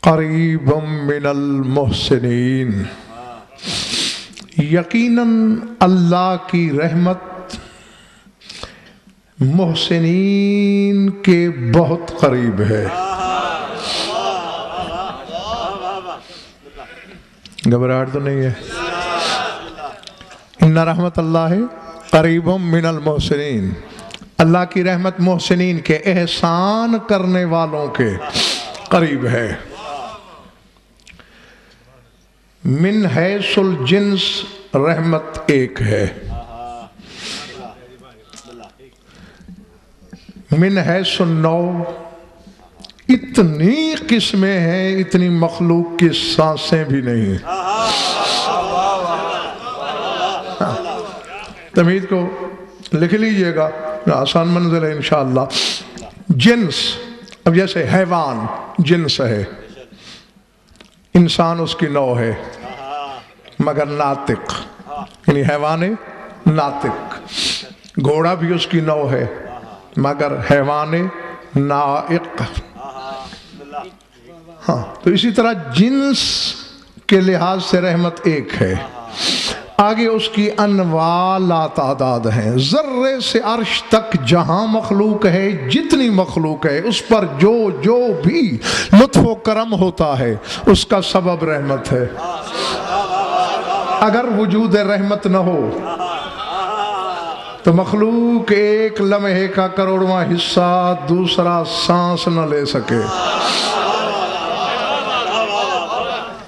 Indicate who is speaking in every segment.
Speaker 1: قریبا من المحسنین، یقیناً اللہ کی رحمت محسنین کے بہت قریب ہے۔ گھبراہٹ تو نہیں ہے؟ ان رحمت اللہ قریب من المحسنین، اللہ کی رحمت محسنین کے، احسان کرنے والوں کے قریب ہے۔ من حیث الجنس رحمت ایک ہے، من حیث النوع اتنی قسمیں ہیں، اتنی مخلوق کی سانسیں بھی نہیں۔ تمہید کو لکھ لیجئے گا، آسان منزل ہے انشاءاللہ۔ جنس، اب جیسے حیوان جنس ہے، انسان اس کی نوع ہے مگر ناطق، یعنی حیوان ناطق۔ گھوڑا بھی اس کی نوع ہے مگر حیوان نائق۔ ہاں، تو اسی طرح جنس کے لحاظ سے رحمت ایک ہے، آگے اس کی انواع لا تعداد ہیں۔ ذرے سے عرش تک جہاں مخلوق ہے، جتنی مخلوق ہے، اس پر جو جو بھی لطف و کرم ہوتا ہے اس کا سبب رحمت ہے۔ اگر وجود رحمت نہ ہو تو مخلوق ایک لمحے کا کروڑواں حصہ دوسرا سانس نہ لے سکے۔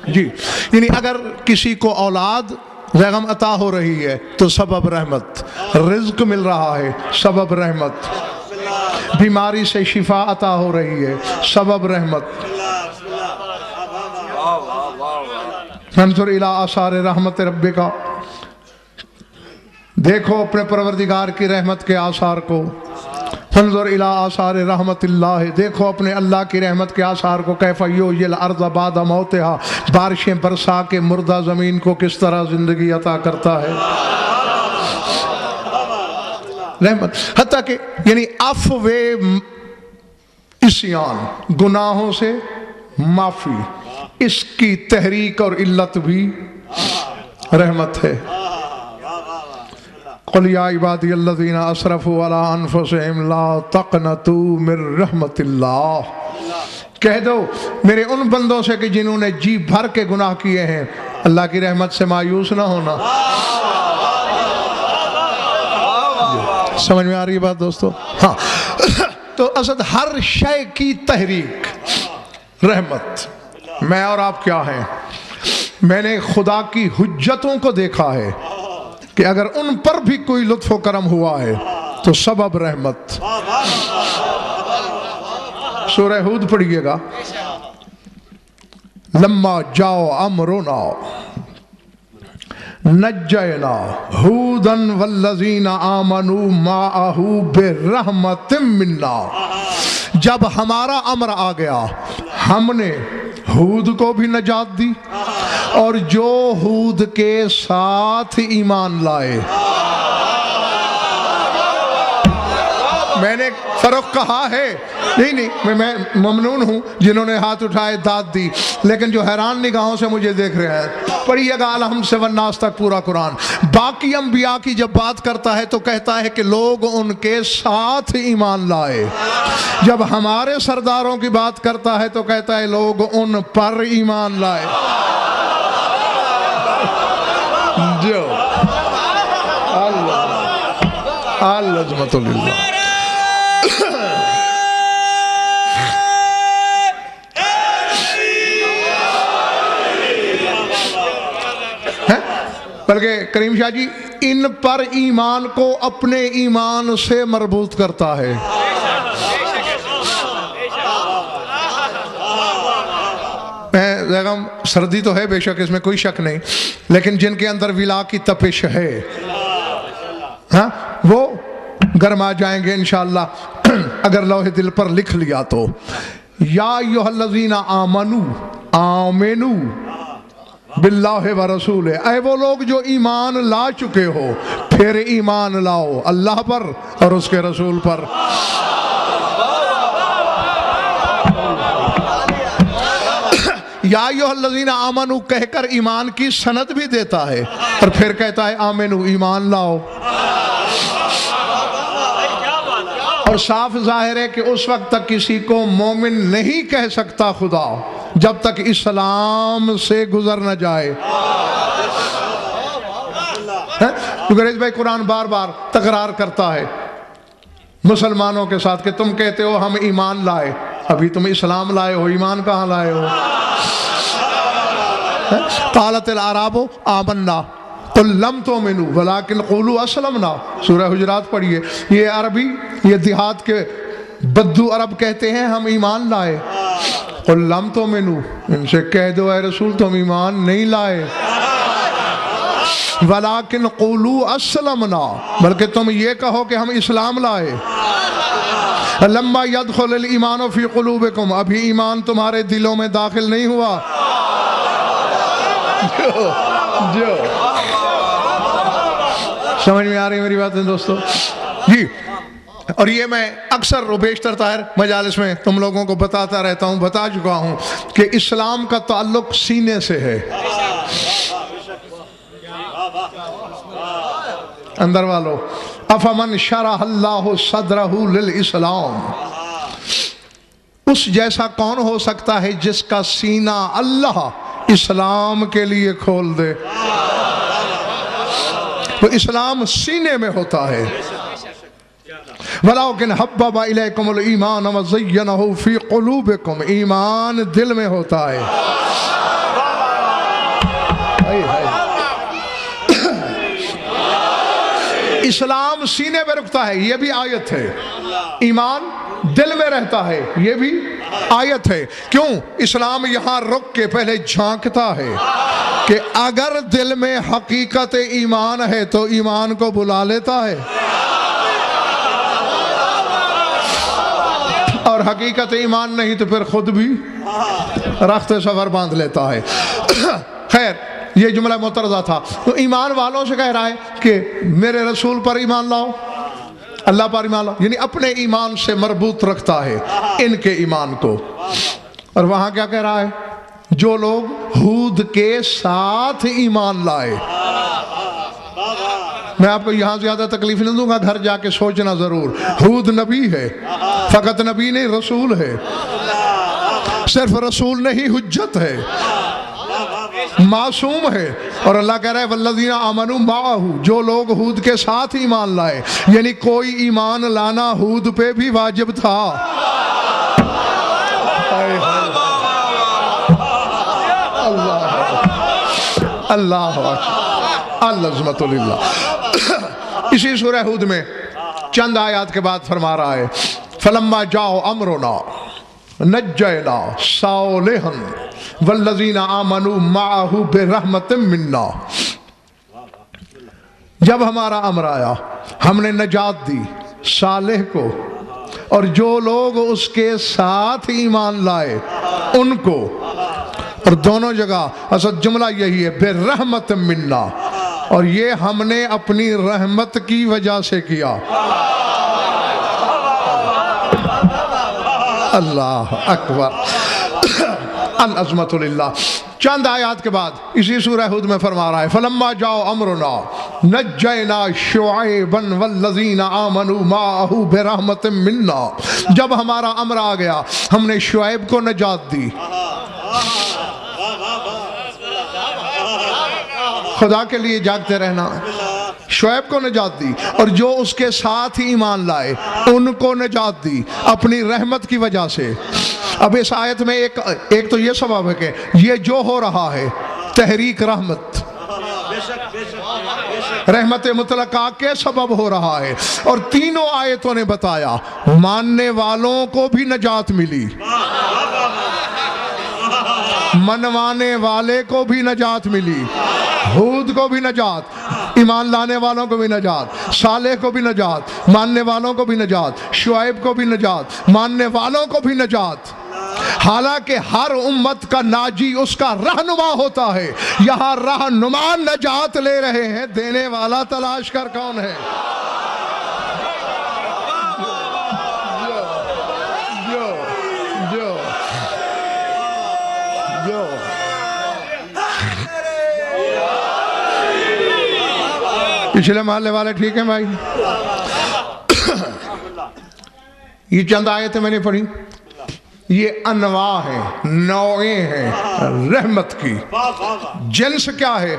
Speaker 1: جی، یعنی اگر کسی کو اولاد بیگم عطا ہو رہی ہے تو سبب رحمت، رزق مل رہا ہے سبب رحمت، بیماری سے شفا عطا ہو رہی ہے سبب رحمت۔ انظر الی آثار رحمت ربک، دیکھو اپنے پروردگار کی رحمت کے آثار کو۔ انظر الی آثار رحمت اللہ، دیکھو اپنے اللہ کی رحمت کے آثار کو۔ کیف یحیی الارض بعد موتہا، بارشیں برسا کے مردہ زمین کو کس طرح زندگی عطا کرتا ہے۔ رحمت، حتیٰ کہ یعنی عفو عصیان، گناہوں سے معافی، اس کی تحریک اور علت بھی رحمت ہے۔ قل یا عبادی الذین اسرفوا علی انفسہم لا تقنطوا من رحمت اللہ، کہہ دو میرے ان بندوں سے کہ جنہوں نے جی بھر کے گناہ کیے ہیں، اللہ کی رحمت سے مایوس نہ ہونا۔ سمجھ میں آ رہی بات دوستو؟ ہاں، تو اصل ہر شے کی تحریک رحمت۔ میں اور آپ کیا ہیں؟ میں نے خدا کی حجتوں کو دیکھا ہے کہ اگر ان پر بھی کوئی لطف و کرم ہوا ہے تو سبب رحمت۔ سورہ ہود پڑھیے گا، لما جاؤ امرنا نجینا ہودا والذین آمنوا معہ برحمت منا، جب ہمارا امر آ گیا ہم نے ہود کو بھی نجات دی اور جو ہود کے ساتھ ایمان لائے۔ میں نے فرق کہا ہے، نہیں میں ممنون ہوں جنہوں نے ہاتھ اٹھائے داد دی، لیکن جو حیران نگاہوں سے مجھے دیکھ رہے ہیں، پڑھیے گا الحمد سے والناس تک پورا قرآن۔ باقی انبیاء کی جب بات کرتا ہے تو کہتا ہے کہ لوگ ان کے ساتھ ایمان لائے، جب ہمارے سرداروں کی بات کرتا ہے تو کہتا ہے لوگ ان پر ایمان لائے۔ جو العظمت للہ۔ بلکہ کریم شاہ جی ان پر ایمان کو اپنے ایمان سے مربوط کرتا ہے۔ سردی تو ہے بے شک، اس میں کوئی شک نہیں، لیکن جن کے اندر ولا کی تپش ہے ہاں وہ گرما جائیں گے انشاءاللہ اگر لوح دل پر لکھ لیا تو۔ یا ایھا الذین آمنوا آمنوا باللہ و رسول، اے وہ لوگ جو ایمان لا چکے ہو پھر ایمان لاؤ اللہ پر اور اس کے رسول پر۔ یا ایھا الذین آمنو کہہ کر ایمان کی سند بھی دیتا ہے، اور پھر کہتا ہے آمنو، ایمان لاؤ۔ اور صاف ظاہر ہے کہ اس وقت تک کسی کو مومن نہیں کہہ سکتا خدا جب تک اسلام سے گزر نہ جائے۔ گریز بھائی قرآن بار بار تکرار کرتا ہے مسلمانوں کے ساتھ کہ تم کہتے ہو ہم ایمان لائے، ابھی تم اسلام لائے ہو، ایمان کہاں لائے ہو؟ قالت الاعراب آمنا قل لم تؤمنوا ولکن قولوا اسلمنا، سورہ حجرات پڑھیے۔ یہ عربی، یہ دیہات کے بدو عرب کہتے ہیں ہم ایمان لائے۔ قل لم تؤمنوا، ان سے کہہ دو اے رسول تم ایمان نہیں لائے، ولیکن قولوا اسلمنا، بلکہ تم یہ کہو کہ ہم اسلام لائے۔ لما يدخل الایمان فی قلوبکم، ابھی ایمان تمہارے دلوں میں داخل نہیں ہوا۔ جو سمجھ میں آ رہی میری باتیں دوستو؟ جی، اور یہ میں اکثر و بیشتر طاہر مجالس میں تم لوگوں کو بتاتا رہتا ہوں، بتا چکا ہوں کہ اسلام کا تعلق سینے سے ہے۔ اندر والو، افمن شرح اللہ صدرہ للاسلام، اس جیسا کون ہو سکتا ہے جس کا سینہ اللہ اسلام کے لیے کھول دے؟ تو اسلام سینے میں ہوتا ہے۔ وَلَٰكِنْ حَبَّبَ إِلَيْكُمُ الْإِيمَانَ وَزَيَّنَهُ فِي قُلُوبِكُمْ، ایمان دل میں ہوتا ہے۔ اسلام سینے میں رکھتا ہے، یہ بھی آیت ہے۔ ایمان دل میں رہتا ہے، یہ بھی آیت ہے۔ کیوں؟ اسلام یہاں رک کے پہلے جھانکتا ہے کہ اگر دل میں حقیقت ایمان ہے تو ایمان کو بلا لیتا ہے، اور حقیقت ایمان نہیں تو پھر خود بھی رخت سفر باندھ لیتا ہے۔ خیر، یہ جملہ مترضہ تھا۔ تو ایمان والوں سے کہہ رہا ہے کہ میرے رسول پر ایمان لاؤ، اللہ پر ایمان لاؤ، یعنی اپنے ایمان سے مربوط رکھتا ہے ان کے ایمان کو۔ اور وہاں کیا کہہ رہا ہے؟ جو لوگ ہود کے ساتھ ایمان لائے۔ میں آپ کو یہاں زیادہ تکلیف نہیں دوں گا، گھر جا کے سوچنا ضرور۔ ہود نبی ہے، فقط نبی نہیں، رسول ہے۔ صرف رسول نہیں، حجت ہے، معصوم ہے۔ اور اللہ کہہ رہا ہے والذین آمنوا معہ، جو لوگ ہود کے ساتھ ایمان لائے، یعنی کوئی ایمان لانا ہود پہ بھی واجب تھا۔ اللہ العظمت للہ۔ اسی سورہ ہود میں چند آیات کے بعد فرما رہا ہے فلما جاء امرنا نجینا صالحا والذین آمنوا معہ برحمت منا، جب ہمارا امر آیا ہم نے نجات دی صالح کو اور جو لوگ اس کے ساتھ ایمان لائے ان کو، اور دونوں جگہ اصل جملہ یہی ہے برحمت منا، اور یہ ہم نے اپنی رحمت کی وجہ سے کیا۔ اللہ اکبر، العظمت للہ۔ چند آیات کے بعد اسی سورہ ہود میں فرما رہا ہے فلما جاء امرنا نجینا شعیبا والذین آمنوا معہ برحمت منا، جب ہمارا امر آ گیا ہم نے شعیب کو نجات دی۔ خدا کے لیے جاگتے رہنا۔ شعیب کو نجات دی اور جو اس کے ساتھ ہی ایمان لائے ان کو نجات دی اپنی رحمت کی وجہ سے۔ اب اس آیت میں ایک تو یہ سبب ہے کہ یہ جو ہو رہا ہے تحریک رحمت، رحمت مطلقہ کے سبب ہو رہا ہے، اور تینوں آیتوں نے بتایا ماننے والوں کو بھی نجات ملی، منوانے والے کو بھی نجات ملی، ہود کو بھی نجات، ایمان لانے والوں کو بھی نجات، صالح کو بھی نجات، ماننے والوں کو بھی نجات، شعیب کو بھی نجات، ماننے والوں کو بھی نجات۔ حالانکہ ہر امت کا ناجی اس کا رہنما ہوتا ہے، یہاں رہنما نجات لے رہے ہیں، دینے والا تلاش کر کون ہے؟ جو پچھلے محلے والے ٹھیک ہیں بھائی؟ یہ چند آیتیں میں نے پڑھی، یہ انواع ہیں، نوعیں ہیں رحمت کی۔ جنس کیا ہے؟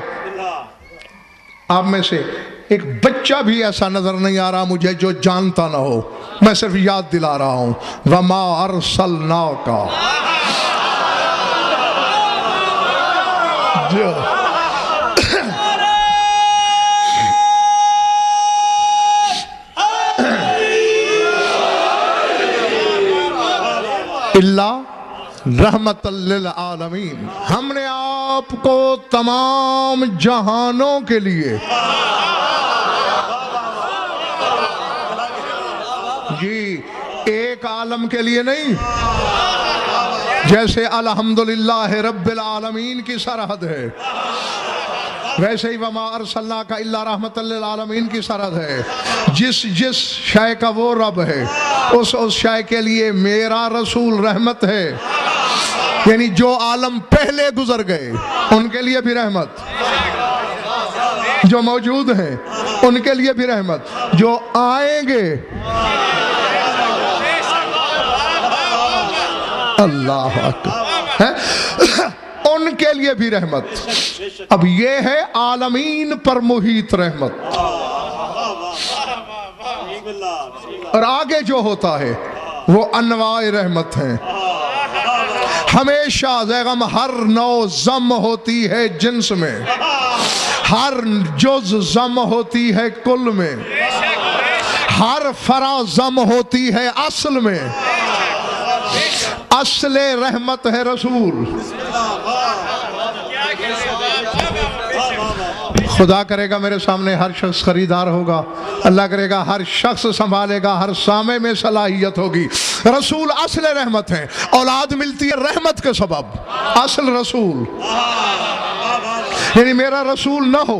Speaker 1: آپ میں سے ایک بچہ بھی ایسا نظر نہیں آ رہا مجھے جو جانتا نہ ہو، میں صرف یاد دلا رہا ہوں وَمَا أَرْسَلْنَاكَ جو اللہ رحمت للعالمین، ہم نے آپ کو تمام جہانوں کے لیے جی ایک عالم کے لیے نہیں، جیسے الحمدللہ رب العالمین کی سرحد ہے ویسے ہی وما ارسلناک الا رحمت للعالمین کی سرحد ہے۔ جس شے کا وہ رب ہے اس شے کے لیے میرا رسول رحمت ہے، یعنی جو عالم پہلے گزر گئے ان کے لیے بھی رحمت، جو موجود ہیں ان کے لیے بھی رحمت، جو آئیں گے اللہ اکبر ان کے لیے بھی رحمت۔ اب یہ ہے عالمین پر محیط رحمت، اور آگے جو ہوتا ہے وہ انواع رحمت ہیں۔ ہمیشہ زیغم ہر نوع ضم ہوتی ہے جنس میں، ہر جز ضم ہوتی ہے کل میں، ہر فرع ضم ہوتی ہے اصل میں۔ اصل رحمت ہے رسول۔ خدا کرے گا میرے سامنے ہر شخص خریدار ہوگا، اللہ کرے گا ہر شخص سنبھالے گا، ہر سامع میں صلاحیت ہوگی۔ رسول اصل رحمت ہے، اولاد ملتی ہے رحمت کے سبب، اصل رسول، یعنی میرا رسول نہ ہو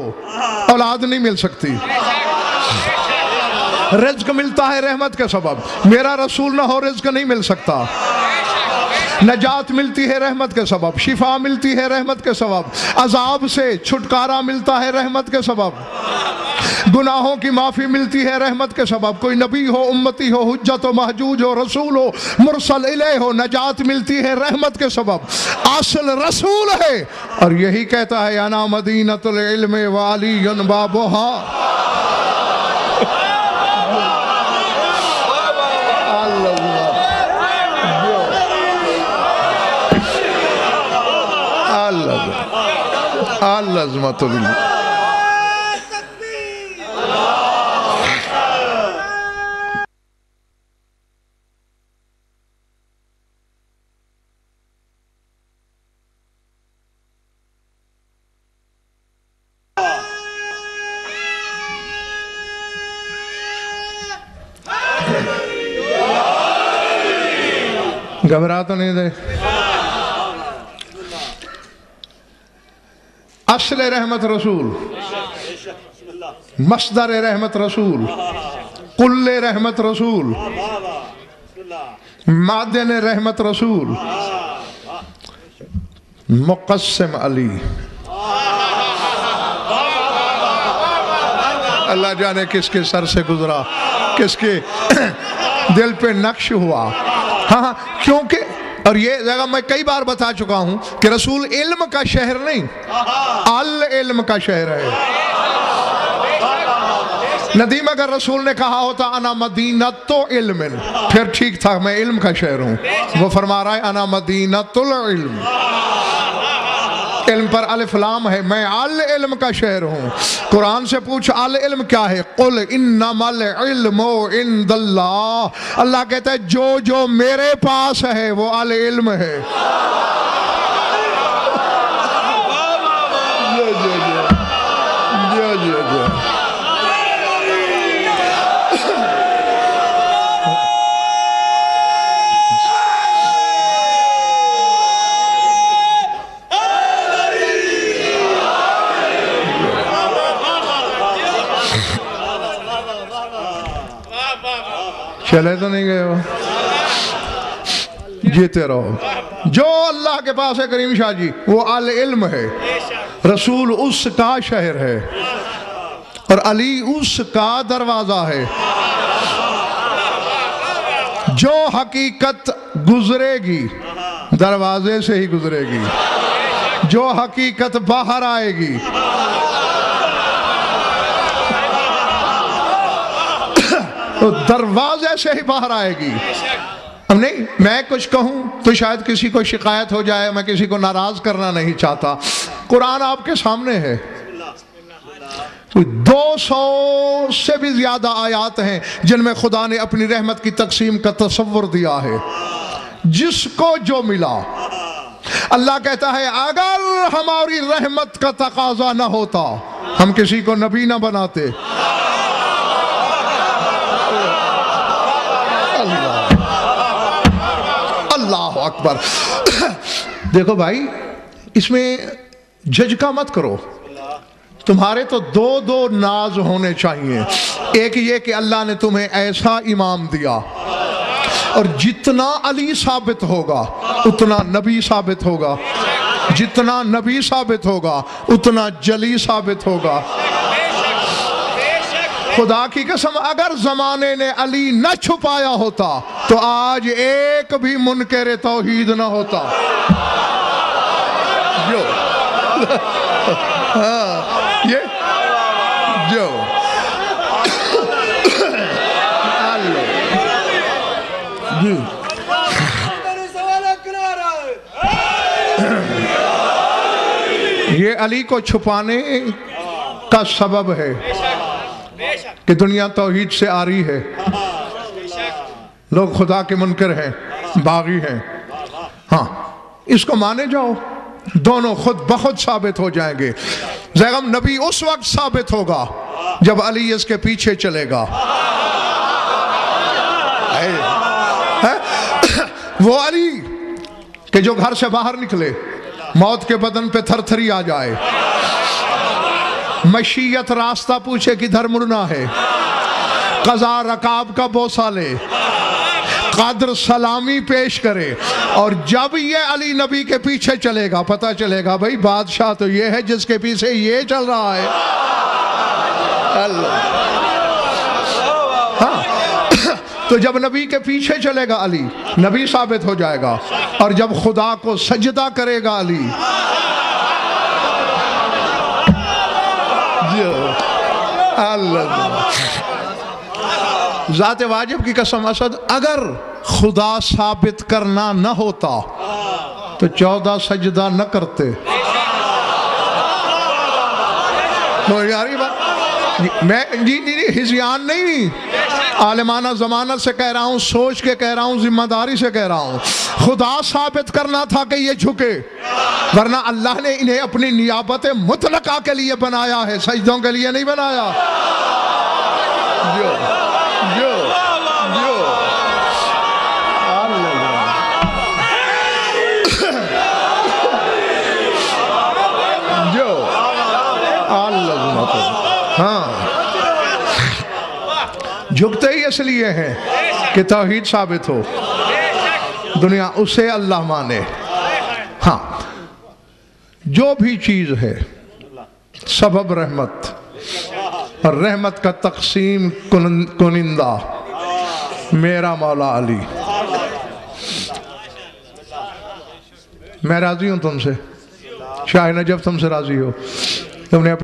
Speaker 1: اولاد نہیں مل سکتی۔ رزق ملتا ہے رحمت کے سبب، میرا رسول نہ ہو رزق نہیں مل سکتا۔ نجات ملتی ہے رحمت کے سبب، شفا ملتی ہے رحمت کے سبب، عذاب سے چھٹکارا ملتا ہے رحمت کے سبب، گناہوں کی معافی ملتی ہے رحمت کے سبب۔ کوئی نبی ہو، امتی ہو، حجت ہو، محجوج ہو، رسول ہو، مرسل الیہ ہو، نجات ملتی ہے رحمت کے سبب۔ اصل رسول ہے، اور یہی کہتا ہے انا مدینۃ العلم وعلی بابھا۔ العظمت للہ۔ گھبرا تو نہیں دے؟ اصل رحمت رسول، مصدر رحمت رسول، کل رحمت رسول، معدن رحمت رسول، مقسم علی۔ اللہ جانے کس کے سر سے گزرا، کس کے دل پہ نقش ہوا۔ ہاں کیونکہ، اور یہ جگہ میں کئی بار بتا چکا ہوں کہ رسول علم کا شہر نہیں، العلم کا شہر ہے۔ ندیم اگر رسول نے کہا ہوتا انا مدینۃ علم، پھر ٹھیک تھا، میں علم کا شہر ہوں۔ وہ فرما رہا ہے انا مدینۃ العلم، علم پر الف لام ہے، میں العلم کا شہر ہوں۔ قرآن سے پوچھ العلم کیا ہے؟ قل انما العلم عند اللہ، اللہ کہتا ہے جو میرے پاس ہے وہ العلم ہے۔ چلے تو نہیں گئے ہو، جیتے رہو۔ جو اللہ کے پاس ہے کریم شاہ جی وہ العلم ہے، رسول اس کا شہر ہے اور علی اس کا دروازہ ہے۔ جو حقیقت گزرے گی دروازے سے ہی گزرے گی، جو حقیقت باہر آئے گی تو دروازے سے ہی باہر آئے گی۔ اب نہیں میں کچھ کہوں تو شاید کسی کو شکایت ہو جائے، میں کسی کو ناراض کرنا نہیں چاہتا۔ قرآن آپ کے سامنے ہے، 200 سے بھی زیادہ آیات ہیں جن میں خدا نے اپنی رحمت کی تقسیم کا تصور دیا ہے، جس کو جو ملا۔ اللہ کہتا ہے اگر ہماری رحمت کا تقاضا نہ ہوتا ہم کسی کو نبی نہ بناتے۔ اللہ اکبر۔ دیکھو بھائی اس میں جج کا مت کرو، تمہارے تو دو ناز ہونے چاہیے۔ ایک یہ کہ اللہ نے تمہیں ایسا امام دیا اور جتنا علی ثابت ہوگا اتنا نبی ثابت ہوگا، جتنا نبی ثابت ہوگا اتنا جلی ثابت ہوگا۔ خدا کی قسم اگر زمانے نے علی نہ چھپایا ہوتا تو آج ایک بھی منکر توحید نہ ہوتا۔ جو یہ جو جی یہ علی کو چھپانے کا سبب ہے کہ دنیا توحید سے آری ہے، لوگ خدا کے منکر ہیں، باغی ہیں۔ ہاں اس کو مانے جاؤ، دونوں خود بخود ثابت ہو جائیں گے۔ زیغم نبی اس وقت ثابت ہوگا جب علی اس کے پیچھے چلے گا۔ وہ علی کہ جو گھر سے باہر نکلے موت کے بدن پہ تھر تھری آ جائے، مشیت راستہ پوچھے کدھر مڑنا ہے، قضا رکاب کا بوسہ لے، قدر سلامی پیش کرے، اور جب یہ علی نبی کے پیچھے چلے گا پتہ چلے گا بھئی بادشاہ تو یہ ہے جس کے پیچھے یہ چل رہا ہے۔ اللہ ہاں تو جب نبی کے پیچھے چلے گا علی نبی ثابت ہو جائے گا، اور جب خدا کو سجدہ کرے گا علی اللہ ذات واجب کی قسم اسد اگر خدا ثابت کرنا نہ ہوتا تو 14 سجدہ نہ کرتے۔ یاری بات میں جی ہزیان نہیں، عالمانہ ضمانت سے کہہ رہا ہوں، سوچ کے کہہ رہا ہوں، ذمہ داری سے کہہ رہا ہوں۔ خدا ثابت کرنا تھا کہ یہ جھکے، ورنہ اللہ نے انہیں اپنی نیابت مطلقہ کے لیے بنایا ہے، سجدوں کے لیے نہیں بنایا۔ جو جو جو جو ہاں جھکتے ہی اس لیے ہیں کہ توحید ثابت ہو، دنیا اسے اللہ مانے۔ ہاں جو بھی چیز ہے سبب رحمت اور رحمت کا تقسیم کنندہ میرا مولا علی۔ میں راضی ہوں تم سے، شاہ نجف تم سے راضی ہو، تم نے